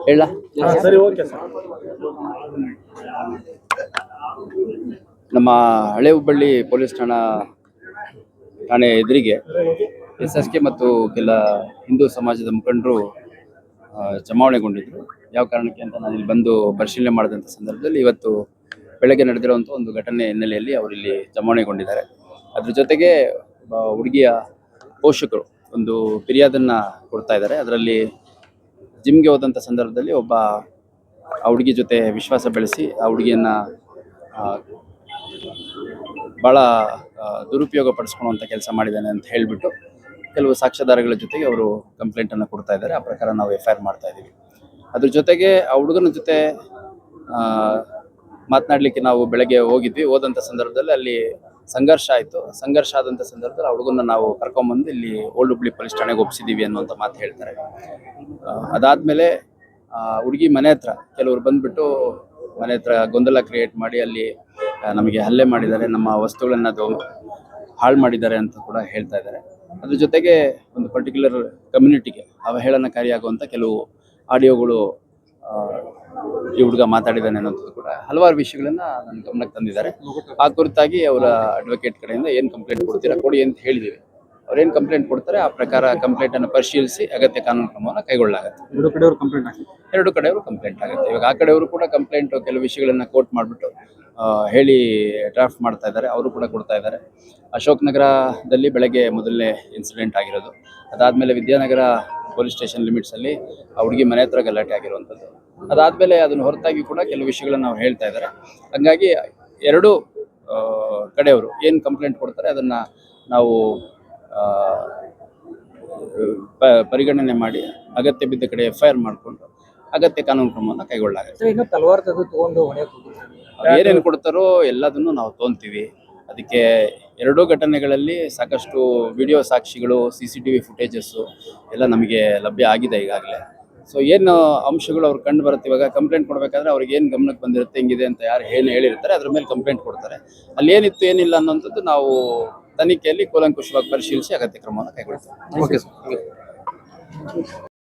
ಹೇಳ ಸರಿ, okay sir. ನಮ್ಮ ಹಳೆ ಹುಬ್ಬಳ್ಳಿ ಪೊಲೀಸ್ ಠಾಣೆ ಎದುರಿಗೆ SSK ಮತ್ತು ಕೆಲ ಹಿಂದೂ ಸಮಾಜದ ಮುಖಂಡರು ಜಮಾವಣೆಗೊಂಡಿದ್ರು. ಯಾವ ಕಾರಣಕ್ಕೆ ಅಂತ ನಾನು ಇಲ್ಲಿ ಬಂದು ಪರಿಶೀಲನೆ ಮಾಡಿದಂಥ ಸಂದರ್ಭದಲ್ಲಿ ಇವತ್ತು ಬೆಳಗ್ಗೆ ನಡೆದಿರುವಂಥ ಒಂದು ಘಟನೆ ಹಿನ್ನೆಲೆಯಲ್ಲಿ ಅವರಿಲ್ಲಿ ಜಮಾವಣೆಗೊಂಡಿದ್ದಾರೆ. ಅದ್ರ ಜೊತೆಗೆ ಹುಡುಗಿಯ ಪೋಷಕರು ಒಂದು ಫಿರ್ಯಾದನ್ನು ಕೊಡ್ತಾ ಇದ್ದಾರೆ. ಅದರಲ್ಲಿ ಜಿಮ್ಗೆ ಹೋದಂಥ ಸಂದರ್ಭದಲ್ಲಿ ಒಬ್ಬ ಆ ಹುಡುಗಿ ಜೊತೆ ವಿಶ್ವಾಸ ಬೆಳೆಸಿ ಆ ಹುಡುಗಿಯನ್ನು ಭಾಳ ದುರುಪಯೋಗ ಪಡಿಸ್ಕೊಳ್ಳುವಂಥ ಕೆಲಸ ಮಾಡಿದ್ದಾನೆ ಅಂತ ಹೇಳಿಬಿಟ್ಟು ಕೆಲವು ಸಾಕ್ಷ್ಯಾಧಾರಗಳ ಜೊತೆಗೆ ಅವರು ಕಂಪ್ಲೇಂಟನ್ನು ಕೊಡ್ತಾ ಇದ್ದಾರೆ. ಆ ಪ್ರಕಾರ ನಾವು FIR ಮಾಡ್ತಾ ಇದ್ದೀವಿ. ಅದ್ರ ಜೊತೆಗೆ ಆ ಹುಡುಗನ ಜೊತೆ ಮಾತನಾಡಲಿಕ್ಕೆ ನಾವು ಬೆಳಗ್ಗೆ ಹೋದಂಥ ಸಂದರ್ಭದಲ್ಲಿ ಅಲ್ಲಿ ಸಂಘರ್ಷ ಆಯಿತು. ಸಂಘರ್ಷ ಆದಂಥ ಸಂದರ್ಭದಲ್ಲಿ ಆ ಹುಡುಗನ ನಾವು ಕರ್ಕೊಂಬಂದು ಇಲ್ಲಿ ಓಲ್ಡ್ ಹುಬ್ಳಿ ಪೊಲೀಸ್ ಠಾಣೆಗೆ ಒಪ್ಪಿಸಿದ್ದೀವಿ ಅನ್ನುವಂಥ ಮಾತು ಹೇಳ್ತಾರೆ. ಅದಾದಮೇಲೆ ಹುಡುಗಿ ಮನೆ ಹತ್ರ ಕೆಲವರು ಬಂದುಬಿಟ್ಟು ಮನೆ ಹತ್ರ ಗೊಂದಲ ಕ್ರಿಯೇಟ್ ಮಾಡಿ ಅಲ್ಲಿ ನಮಗೆ ಹಲ್ಲೆ ಮಾಡಿದ್ದಾರೆ, ನಮ್ಮ ವಸ್ತುಗಳನ್ನು ಹಾಳು ಮಾಡಿದ್ದಾರೆ ಅಂತ ಕೂಡ ಹೇಳ್ತಾ ಇದ್ದಾರೆ. ಅದ್ರ ಜೊತೆಗೆ ಒಂದು ಪರ್ಟಿಕ್ಯುಲರ್ ಕಮ್ಯುನಿಟಿಗೆ ಅವಹೇಳನಕಾರಿಯಾಗುವಂಥ ಕೆಲವು ಆಡಿಯೋಗಳು ಈ ಹುಡುಗ ಮಾತಾಡಿದ್ದಾನೆ ಅನ್ನೋದು ಕೂಡ ಹಲವಾರು ವಿಷಯಗಳನ್ನು ನನ್ನ ಗಮನಕ್ಕೆ ತಂದಿದ್ದಾರೆ. ಆ ಕುರಿತಾಗಿ ಅವರ ಅಡ್ವೊಕೇಟ್ ಕಡೆಯಿಂದ ಏನು ಕಂಪ್ಲೇಂಟ್ ಕೊಡ್ತೀರಾ ಕೊಡಿ ಅಂತ ಹೇಳಿದ್ದೀವಿ. ಅವ್ರೇನು ಕಂಪ್ಲೇಂಟ್ ಕೊಡ್ತಾರೆ ಆ ಪ್ರಕಾರ ಕಂಪ್ಲೇಂಟನ್ನು ಪರಿಶೀಲಿಸಿ ಅಗತ್ಯ ಕಾನೂನು ಕ್ರಮವನ್ನು ಕೈಗೊಳ್ಳಲಾಗುತ್ತೆ. ಎರಡು ಕಡೆಯವರು ಕಂಪ್ಲೇಂಟ್ ಆಗುತ್ತೆ. ಇವಾಗ ಆ ಕಡೆಯವರು ಕೂಡ ಕಂಪ್ಲೇಂಟ್ ಕೆಲವು ವಿಷಯಗಳನ್ನು ಕೋಟ್ ಮಾಡಿಬಿಟ್ಟು ಹೇಳಿ ಡ್ರಾಫ್ಟ್ ಮಾಡ್ತಾ ಇದ್ದಾರೆ. ಅವರು ಕೂಡ ಕೊಡ್ತಾ ಇದ್ದಾರೆ. ಅಶೋಕ್ ನಗರದಲ್ಲಿ ಬೆಳಗ್ಗೆ ಮೊದಲನೇ ಇನ್ಸಿಡೆಂಟ್ ಆಗಿರೋದು. ಅದಾದಮೇಲೆ ವಿದ್ಯಾನಗರ ಪೊಲೀಸ್ ಸ್ಟೇಷನ್ ಲಿಮಿಟ್ಸಲ್ಲಿ ಆ ಹುಡುಗಿ ಮನೆ ಹತ್ರ ಗಲಾಟೆ ಆಗಿರುವಂಥದ್ದು. ಅದಾದಮೇಲೆ ಅದನ್ನು ಹೊರತಾಗಿ ಕೂಡ ಕೆಲವು ವಿಷಯಗಳನ್ನು ಅವ್ರು ಹೇಳ್ತಾ ಇದ್ದಾರೆ. ಹಾಗಾಗಿ ಎರಡೂ ಕಡೆಯವರು ಏನು ಕಂಪ್ಲೇಂಟ್ ಕೊಡ್ತಾರೆ ಅದನ್ನು ನಾವು ಪರಿಗಣನೆ ಮಾಡಿ ಅಗತ್ಯ ಬಿದ್ದ ಕಡೆ FIR ಮಾಡಿಕೊಂಡು ಅಗತ್ಯ ಕಾನೂನು ಕ್ರಮವನ್ನು ಕೈಗೊಳ್ಳಲಾಗುತ್ತೆ. ಏನೇನು ಕೊಡ್ತಾರೋ ಎಲ್ಲದನ್ನು ನಾವು ತೊಗೊತೀವಿ. ಅದಕ್ಕೆ ಎರಡೂ ಘಟನೆಗಳಲ್ಲಿ ಸಾಕಷ್ಟು ವಿಡಿಯೋ ಸಾಕ್ಷಿಗಳು, CCTV ಫುಟೇಜಸ್ಸು ಎಲ್ಲ ನಮಗೆ ಲಭ್ಯ ಆಗಿದೆ ಈಗಾಗಲೇ. ಸೊ ಏನು ಅಂಶಗಳು ಅವ್ರು ಕಂಡು ಬರುತ್ತೆ, ಇವಾಗ ಕಂಪ್ಲೇಂಟ್ ಕೊಡಬೇಕಾದ್ರೆ ಅವ್ರಿಗೆ ಏನು ಗಮನಕ್ಕೆ ಬಂದಿರುತ್ತೆ, ಹಿಂಗಿದೆ ಅಂತ ಯಾರು ಏನು ಹೇಳಿರ್ತಾರೆ ಅದ್ರ ಮೇಲೆ ಕಂಪ್ಲೇಂಟ್ ಕೊಡ್ತಾರೆ. ಅಲ್ಲಿ ಏನಿತ್ತು ಏನಿಲ್ಲ ಅನ್ನೋಂಥದ್ದು ನಾವು ತನಿಖೆಯಲ್ಲಿ ಕೂಲಂಕುಷವಾಗಿ ಪರಿಶೀಲಿಸಿ ಅಗತ್ಯ ಕ್ರಮವನ್ನು ಕೈಗೊಳ್ತೇವೆ. Okay sir.